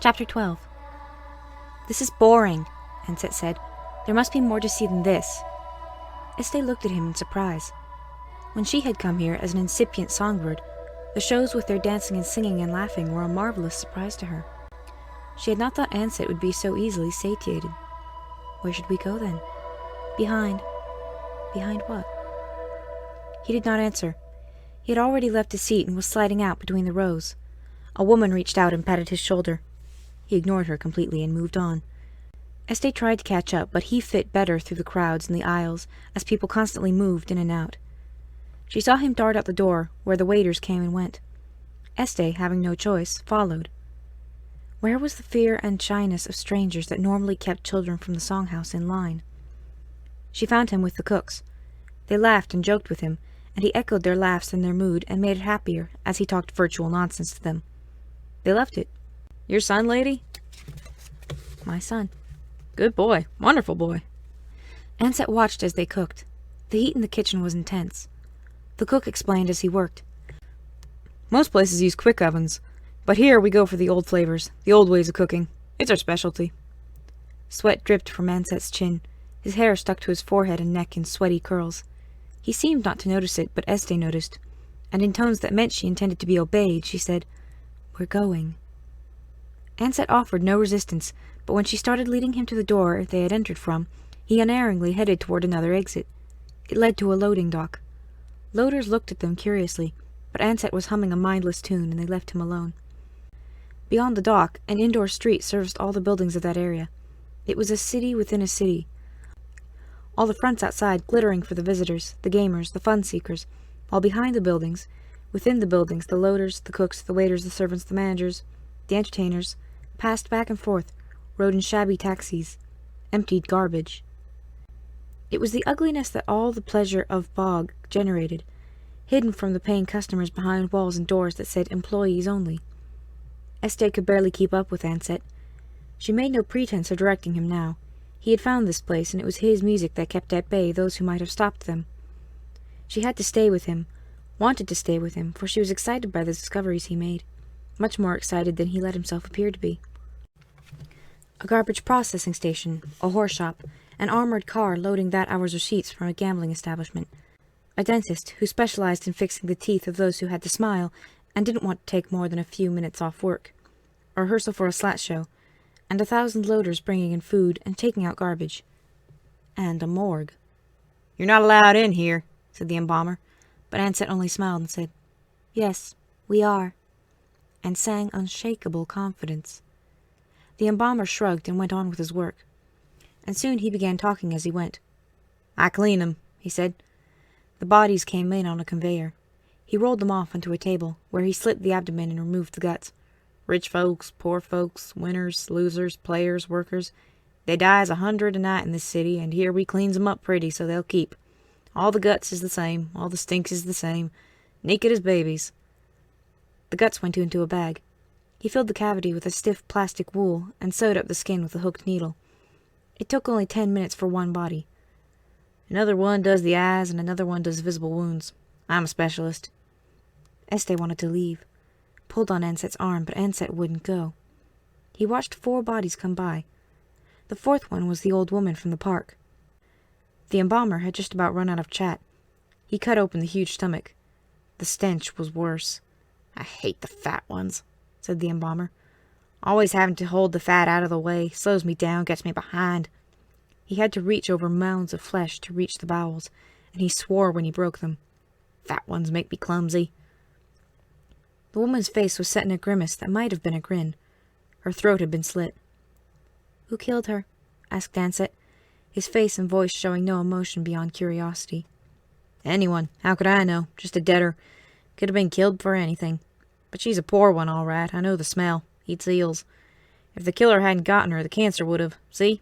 Chapter 12. "This is boring," Ansett said. "There must be more to see than this." Estee looked at him in surprise. When she had come here as an incipient songbird, the shows with their dancing and singing and laughing were a marvelous surprise to her. She had not thought Ansett would be so easily satiated. "Where should we go, then?" "Behind." "Behind what?" He did not answer. He had already left his seat and was sliding out between the rows. A woman reached out and patted his shoulder. He ignored her completely and moved on. Estee tried to catch up, but he fit better through the crowds in the aisles as people constantly moved in and out. She saw him dart out the door, where the waiters came and went. Estee, having no choice, followed. Where was the fear and shyness of strangers that normally kept children from the songhouse in line? She found him with the cooks. They laughed and joked with him, and he echoed their laughs and their mood and made it happier as he talked virtual nonsense to them. They loved it. "Your son, lady?" "My son." "Good boy. Wonderful boy." Ansett watched as they cooked. The heat in the kitchen was intense. The cook explained as he worked. "Most places use quick ovens, but here we go for the old flavors, the old ways of cooking. It's our specialty." Sweat dripped from Ansett's chin. His hair stuck to his forehead and neck in sweaty curls. He seemed not to notice it, but Estee noticed, and in tones that meant she intended to be obeyed, she said, "We're going." Ansett offered no resistance, but when she started leading him to the door they had entered from, he unerringly headed toward another exit. It led to a loading dock. Loaders looked at them curiously, but Ansett was humming a mindless tune, and they left him alone. Beyond the dock, an indoor street serviced all the buildings of that area. It was a city within a city. All the fronts outside glittering for the visitors, the gamers, the fun-seekers, while behind the buildings, within the buildings, the loaders, the cooks, the waiters, the servants, the managers, the entertainers, passed back and forth, rode in shabby taxis, emptied garbage. It was the ugliness that all the pleasure of Bog generated, hidden from the paying customers behind walls and doors that said employees only. Estee could barely keep up with Ansett. She made no pretense of directing him now. He had found this place, and it was his music that kept at bay those who might have stopped them. She had to stay with him, wanted to stay with him, for she was excited by the discoveries he made, much more excited than he let himself appear to be. A garbage processing station, a horse shop, an armored car loading that hour's receipts from a gambling establishment, a dentist who specialized in fixing the teeth of those who had to smile and didn't want to take more than a few minutes off work, a rehearsal for a slat show, and 1,000 loaders bringing in food and taking out garbage, and a morgue. "You're not allowed in here," said the embalmer, but Ansett only smiled and said, "Yes, we are," and sang unshakable confidence. The embalmer shrugged and went on with his work, and soon he began talking as he went. "I clean 'em," he said. The bodies came in on a conveyor. He rolled them off onto a table, where he slit the abdomen and removed the guts. "Rich folks, poor folks, winners, losers, players, workers. They dies 100 a night in this city, and here we cleans 'em up pretty so they'll keep. All the guts is the same, all the stinks is the same, naked as babies." The guts went into a bag. He filled the cavity with a stiff plastic wool and sewed up the skin with a hooked needle. It took only 10 minutes for one body. "Another one does the eyes, and another one does visible wounds. I'm a specialist." Estee wanted to leave, pulled on Ansett's arm, but Ansett wouldn't go. He watched 4 bodies come by. The 4th one was the old woman from the park. The embalmer had just about run out of chat. He cut open the huge stomach. The stench was worse. "I hate the fat ones," said the embalmer. "Always having to hold the fat out of the way. Slows me down, gets me behind." He had to reach over mounds of flesh to reach the bowels, and he swore when he broke them. "Fat ones make me clumsy." The woman's face was set in a grimace that might have been a grin. Her throat had been slit. "Who killed her?" asked Ansett, his face and voice showing no emotion beyond curiosity. "Anyone. How could I know? Just a debtor. Could have been killed for anything. But she's a poor one, all right. I know the smell. Eats eels. If the killer hadn't gotten her, the cancer would have. See?"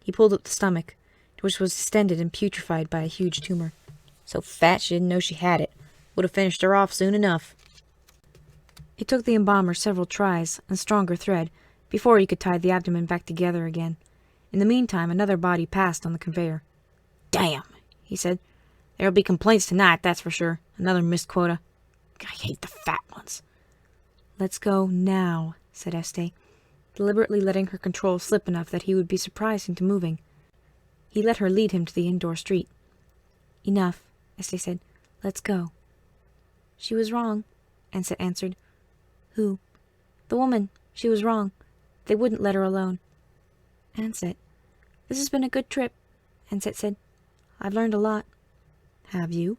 He pulled up the stomach, which was distended and putrefied by a huge tumor. "So fat she didn't know she had it. Would have finished her off soon enough." It took the embalmer several tries and stronger thread before he could tie the abdomen back together again. In the meantime, another body passed on the conveyor. "Damn," he said. "There'll be complaints tonight, that's for sure. Another missed quota. I hate the fat ones." "Let's go now," said Estee. deliberately letting her control slip enough that he would be surprised into moving. He let her lead him to the indoor street. "Enough," Este said. "Let's go." "She was wrong," Ansett answered. "Who?" "The woman. She was wrong. They wouldn't let her alone." "Ansett, this has been a good trip," Ansett said. "I've learned a lot." "Have you?"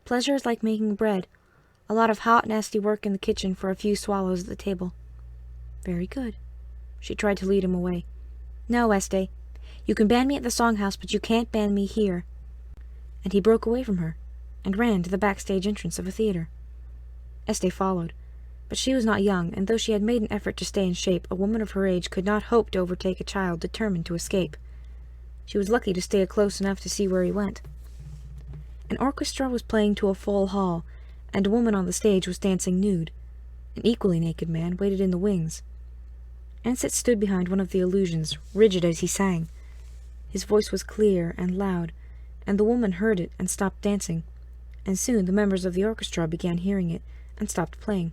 "Pleasure is like making bread. A lot of hot, nasty work in the kitchen for a few swallows at the table." "Very good." She tried to lead him away. "No, Este. You can ban me at the songhouse, but you can't ban me here." And he broke away from her, and ran to the backstage entrance of a theater. Este followed, but she was not young, and though she had made an effort to stay in shape, a woman of her age could not hope to overtake a child determined to escape. She was lucky to stay close enough to see where he went. An orchestra was playing to a full hall, and a woman on the stage was dancing nude. An equally naked man waited in the wings. Ansett stood behind one of the illusions, rigid as he sang. His voice was clear and loud, and the woman heard it and stopped dancing, and soon the members of the orchestra began hearing it and stopped playing.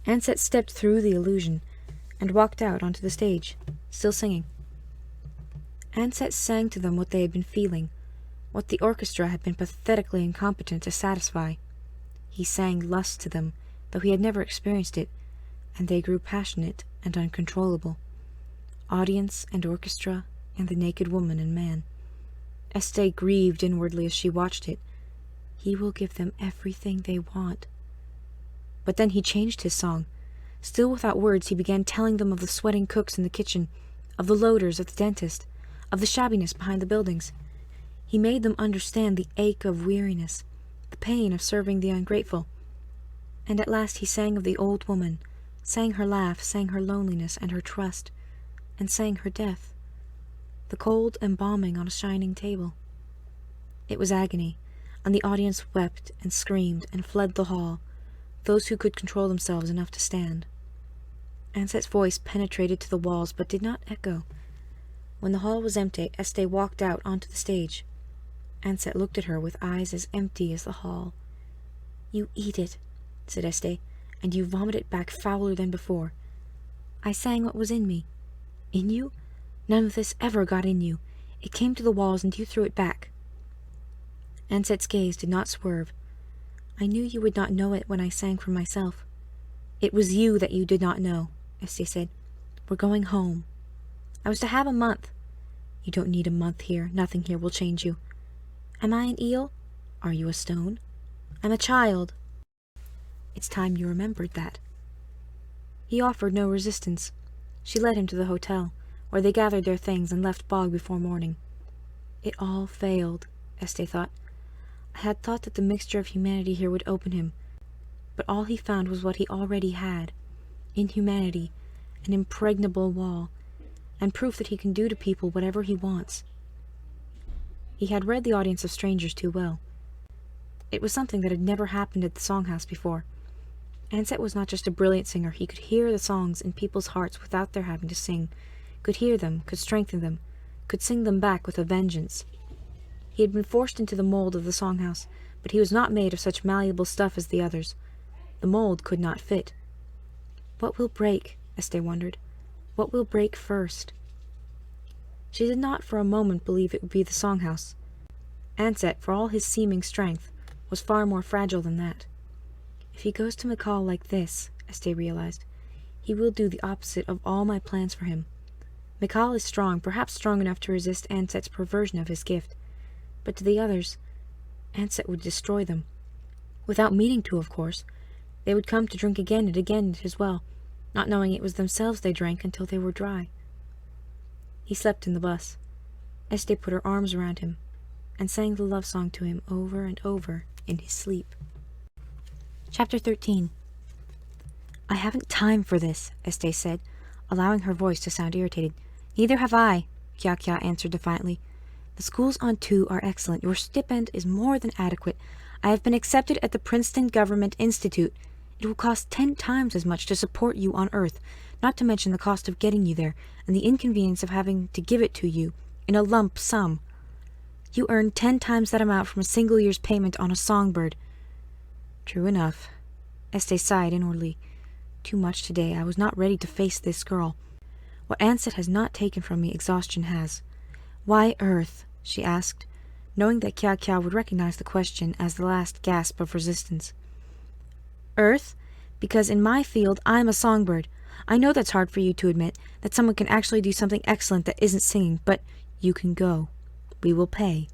Ansett stepped through the illusion and walked out onto the stage, still singing. Ansett sang to them what they had been feeling, what the orchestra had been pathetically incompetent to satisfy. He sang lust to them, though he had never experienced it, and they grew passionate and uncontrollable. Audience and orchestra and the naked woman and man. Este grieved inwardly as she watched it. He will give them everything they want. But then he changed his song. Still without words, he began telling them of the sweating cooks in the kitchen, of the loaders at the dentist, of the shabbiness behind the buildings. He made them understand the ache of weariness, the pain of serving the ungrateful. And at last he sang of the old woman, sang her laugh, sang her loneliness and her trust, and sang her death, the cold embalming on a shining table. It was agony, and the audience wept and screamed and fled the hall, those who could control themselves enough to stand. Ansett's voice penetrated to the walls but did not echo. When the hall was empty, Este walked out onto the stage. Ansett looked at her with eyes as empty as the hall. "You eat it," said Este, "and you vomit it back fouler than before. I sang what was in me. In you? None of this ever got in you. It came to the walls and you threw it back." Ansett's gaze did not swerve. "I knew you would not know it when I sang for myself." "It was you that you did not know," Este said. "We're going home." "I was to have a month." "You don't need a month here. Nothing here will change you." "Am I an eel?" "Are you a stone?" "I'm a child." "It's time you remembered that." He offered no resistance. She led him to the hotel, where they gathered their things and left Bog before morning. It all failed, Este thought. I had thought that the mixture of humanity here would open him, but all he found was what he already had, inhumanity, an impregnable wall, and proof that he can do to people whatever he wants. He had read the audience of strangers too well. It was something that had never happened at the songhouse before. Ansett was not just a brilliant singer. He could hear the songs in people's hearts without their having to sing, could hear them, could strengthen them, could sing them back with a vengeance. He had been forced into the mold of the songhouse, but he was not made of such malleable stuff as the others. The mold could not fit. What will break? Este wondered. What will break first? She did not for a moment believe it would be the songhouse. Ansett, for all his seeming strength, was far more fragile than that. If he goes to McCall like this, Este realized, he will do the opposite of all my plans for him. McCall is strong, perhaps strong enough to resist Ansett's perversion of his gift. But to the others, Ansett would destroy them. Without meaning to, of course. They would come to drink again and again at his well, not knowing it was themselves they drank until they were dry. He slept in the bus. Este put her arms around him and sang the love song to him over and over in his sleep. Chapter 13. I haven't time for this, Este said, allowing her voice to sound irritated. Neither have I, Kya answered defiantly. The schools on 2 are excellent. Your stipend is more than adequate. I have been accepted at the Princeton Government Institute. It will cost 10 times as much to support you on Earth, not to mention the cost of getting you there, and the inconvenience of having to give it to you in a lump sum. You earn 10 times that amount from a single year's payment on a songbird. True enough. Este sighed inwardly. too much today. I was not ready to face this girl. What Ansett has not taken from me, exhaustion has. Why Earth? She asked, knowing that Kya Kya would recognize the question as the last gasp of resistance. Earth? Because in my field, I'm a songbird. I know that's hard for you to admit, that someone can actually do something excellent that isn't singing, but you can go. We will pay.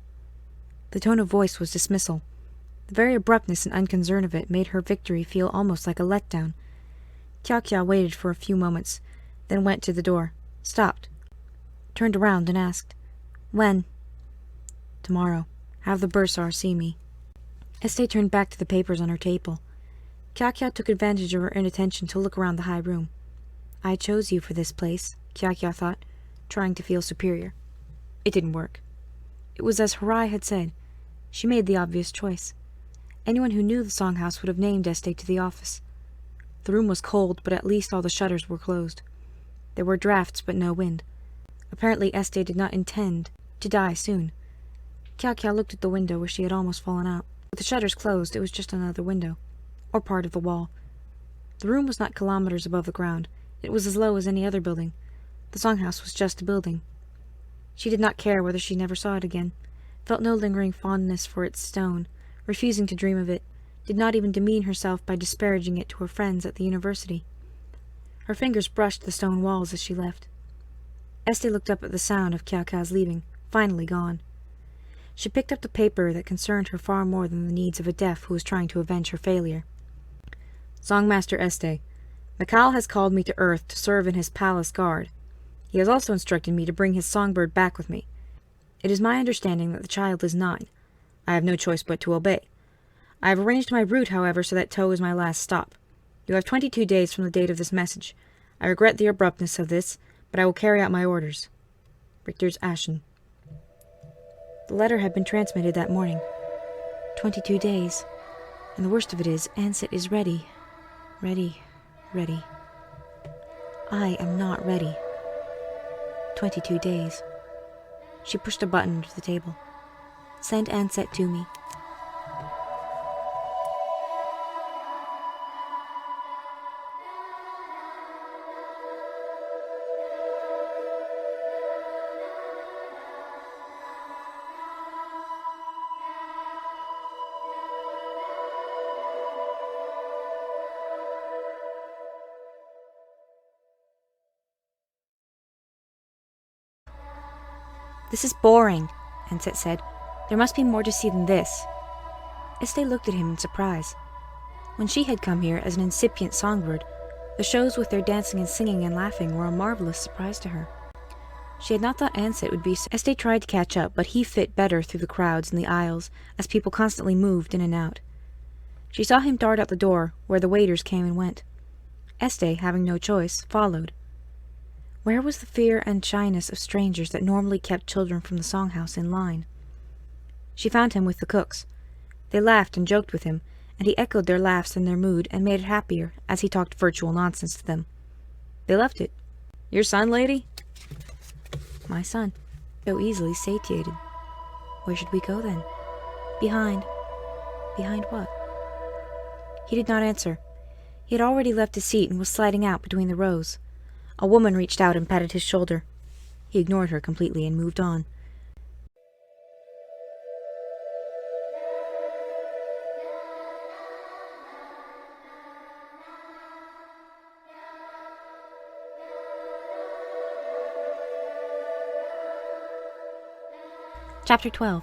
The tone of voice was dismissal. The very abruptness and unconcern of it made her victory feel almost like a letdown. Kya Kya waited for a few moments, then went to the door, stopped, turned around and asked, When? Tomorrow. Have the bursar see me. Estee turned back to the papers on her table. Kya Kya took advantage of her inattention to look around the high room. I chose you for this place, Kya Kya thought, trying to feel superior. It didn't work. It was as Harai had said. She made the obvious choice. Anyone who knew the songhouse would have named Estee to the office. The room was cold, but at least all the shutters were closed. There were drafts, but no wind. Apparently Estee did not intend to die soon. Kya Kya looked at the window where she had almost fallen out. With the shutters closed, it was just another window, or part of the wall. The room was not kilometers above the ground. It was as low as any other building. The songhouse was just a building. She did not care whether she never saw it again, felt no lingering fondness for its stone, refusing to dream of it, did not even demean herself by disparaging it to her friends at the university. Her fingers brushed the stone walls as she left. Estee looked up at the sound of Kya Kya's leaving, finally gone. She picked up the paper that concerned her far more than the needs of a deaf who was trying to avenge her failure. Songmaster Estee, Mikal has called me to Earth to serve in his palace guard. He has also instructed me to bring his songbird back with me. It is my understanding that the child is 9. I have no choice but to obey. I have arranged my route, however, so that Toh is my last stop. You have 22 days from the date of this message. I regret the abruptness of this, but I will carry out my orders. Richter's Ashen. The letter had been transmitted that morning. 22 days. And the worst of it is, Ansett is ready. Ready. I am not ready. 22 days. She pushed a button under the table. Send Ansett to me. This is boring, Ansett said. There must be more to see than this. Estee looked at him in surprise. When she had come here as an incipient songbird, the shows with their dancing and singing and laughing were a marvelous surprise to her. She had not thought Ansett would be so. Estee tried to catch up, but he fit better through the crowds in the aisles as people constantly moved in and out. She saw him dart out the door, where the waiters came and went. Estee, having no choice, followed. Where was the fear and shyness of strangers that normally kept children from the songhouse in line? She found him with the cooks. They laughed and joked with him, and he echoed their laughs and their mood and made it happier as he talked virtual nonsense to them. They loved it. Your son, lady? My son. So easily satiated. Where should we go then? Behind. Behind what? He did not answer. He had already left his seat and was sliding out between the rows. A woman reached out and patted his shoulder. He ignored her completely and moved on. Chapter 12.